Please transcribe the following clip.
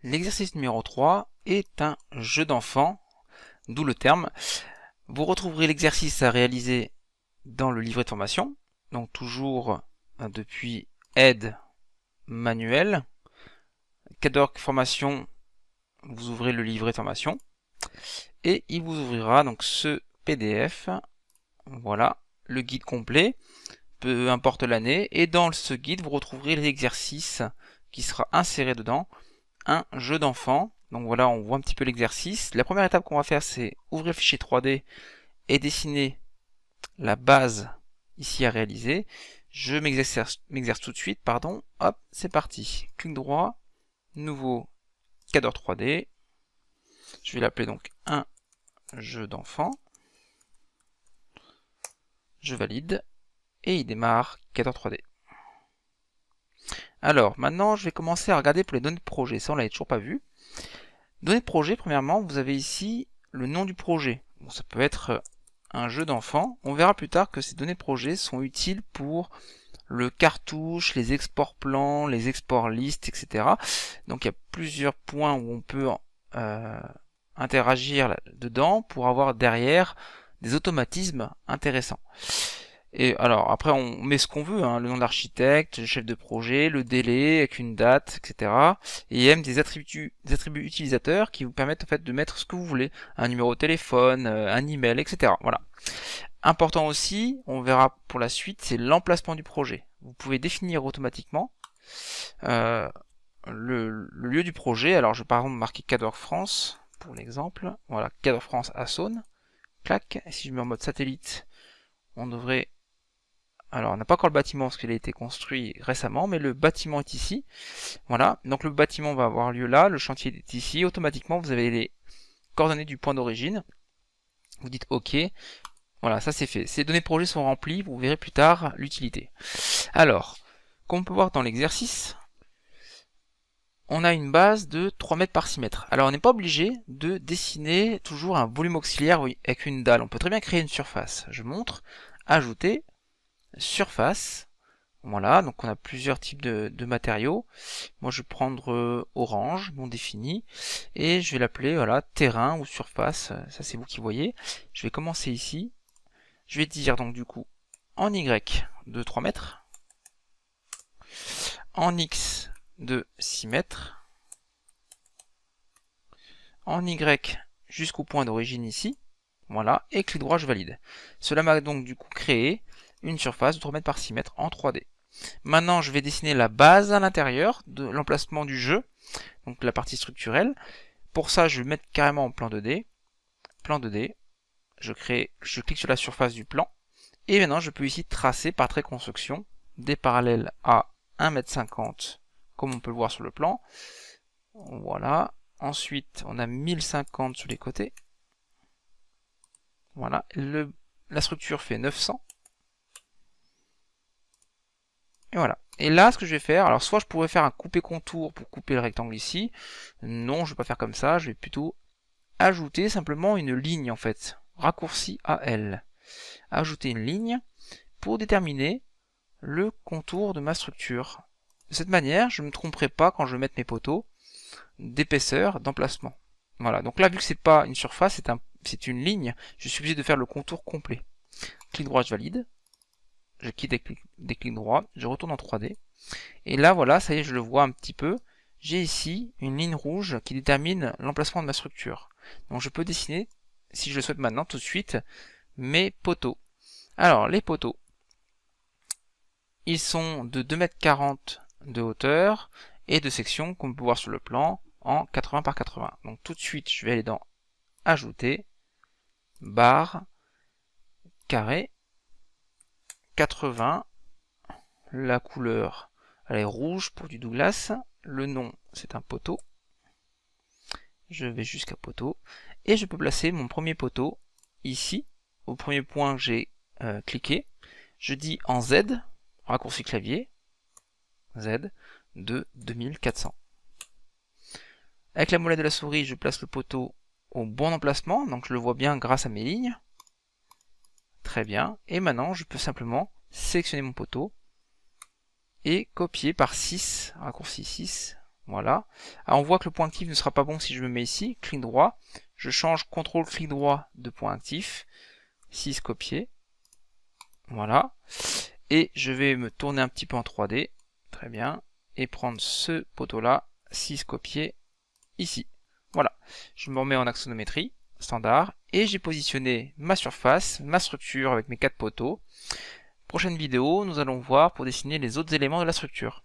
L'exercice numéro 3 est un jeu d'enfant, d'où le terme. Vous retrouverez l'exercice à réaliser dans le livret de formation, donc toujours depuis aide manuel. Cadorc formation, vous ouvrez le livret de formation et il vous ouvrira donc ce PDF. Voilà, le guide complet, peu importe l'année, et dans ce guide vous retrouverez l'exercice qui sera inséré dedans, un jeu d'enfant. Donc voilà, on voit un petit peu l'exercice. La première étape qu'on va faire, c'est ouvrir le fichier 3D et dessiner la base ici à réaliser. Je m'exerce tout de suite, pardon. Hop, c'est parti. Clic droit, nouveau Cador 3D. Je vais l'appeler donc un jeu d'enfant. Je valide et il démarre Cador 3D. Alors, maintenant, je vais commencer à regarder pour les données de projet. Ça, on l'avait toujours pas vu. Données de projet, premièrement, vous avez ici le nom du projet. Bon, ça peut être un jeu d'enfant. On verra plus tard que ces données de projet sont utiles pour le cartouche, les exports plans, les exports listes, etc. Donc il y a plusieurs points où on peut interagir dedans pour avoir derrière des automatismes intéressants. Et alors après on met ce qu'on veut, hein, le nom de l'architecte, le chef de projet, le délai avec une date, etc. Et il y a même des attributs utilisateurs qui vous permettent en fait de mettre ce que vous voulez, un numéro de téléphone, un email, etc. Voilà. Important aussi, on verra pour la suite, c'est l'emplacement du projet. Vous pouvez définir automatiquement le lieu du projet. Alors je vais par exemple marquer Cador France pour l'exemple. Voilà, Cador France à Saône. Clac. Et si je mets en mode satellite, on devrait... Alors on n'a pas encore le bâtiment parce qu'il a été construit récemment, mais le bâtiment est ici. Voilà, donc le bâtiment va avoir lieu là, le chantier est ici. Automatiquement, vous avez les coordonnées du point d'origine. Vous dites OK. Voilà, ça c'est fait. Ces données de projet sont remplies, vous verrez plus tard l'utilité. Alors, comme on peut voir dans l'exercice, on a une base de 3 mètres par 6 mètres. Alors on n'est pas obligé de dessiner toujours un volume auxiliaire avec une dalle. On peut très bien créer une surface. Je montre, ajouter, surface. Voilà, donc on a plusieurs types de matériaux. Moi je vais prendre orange, non défini, et je vais l'appeler voilà, terrain ou surface. Ça c'est vous qui voyez. Je vais commencer ici. Je vais dire donc du coup en Y de 3 mètres, en X de 6 mètres, en Y jusqu'au point d'origine ici, voilà, et clic droit je valide. Cela m'a donc du coup créé une surface de 3 mètres par 6 mètres en 3D. Maintenant je vais dessiner la base à l'intérieur de l'emplacement du jeu, donc la partie structurelle. Pour ça je vais mettre carrément en plan 2D, je clique sur la surface du plan, et maintenant je peux ici tracer par trait construction des parallèles à 1,50 m comme on peut le voir sur le plan. Voilà. Ensuite on a 1050 sur les côtés. Voilà. La structure fait 900. Et voilà. Et là ce que je vais faire, alors soit je pourrais faire un coupé contour pour couper le rectangle ici. Non, je vais pas faire comme ça, je vais plutôt ajouter simplement une ligne en fait. Raccourci AL. Ajouter une ligne pour déterminer le contour de ma structure. De cette manière, je ne me tromperai pas quand je vais mettre mes poteaux d'épaisseur, d'emplacement. Voilà, donc là, vu que c'est pas une surface, c'est une ligne, je suis obligé de faire le contour complet. Clic droit, je valide. Je quitte des clics droits, je retourne en 3D. Et là, voilà, ça y est, je le vois un petit peu. J'ai ici une ligne rouge qui détermine l'emplacement de ma structure. Donc je peux dessiner, si je le souhaite maintenant, tout de suite, mes poteaux. Alors, les poteaux, ils sont de 2,40 m de hauteur et de section, comme on peut voir sur le plan, en 80 par 80. Donc tout de suite, je vais aller dans Ajouter, barre, carré, 80, la couleur, elle est rouge pour du Douglas, le nom, c'est un poteau, je vais jusqu'à poteau, et je peux placer mon premier poteau ici, au premier point que j'ai cliqué, je dis en Z, raccourci clavier, Z, de 2400. Avec la molette de la souris, je place le poteau au bon emplacement, donc je le vois bien grâce à mes lignes. Très bien. Et maintenant, je peux simplement sélectionner mon poteau et copier par 6, raccourci 6, Voilà. Alors on voit que le point actif ne sera pas bon si je me mets ici, clic droit, je change CTRL clic droit de point actif, 6 copier, voilà, et je vais me tourner un petit peu en 3D, très bien, et prendre ce poteau là, 6 copier, ici. Voilà, je me remets en axonométrie, standard, et j'ai positionné ma surface, ma structure avec mes 4 poteaux. Prochaine vidéo, nous allons voir pour dessiner les autres éléments de la structure.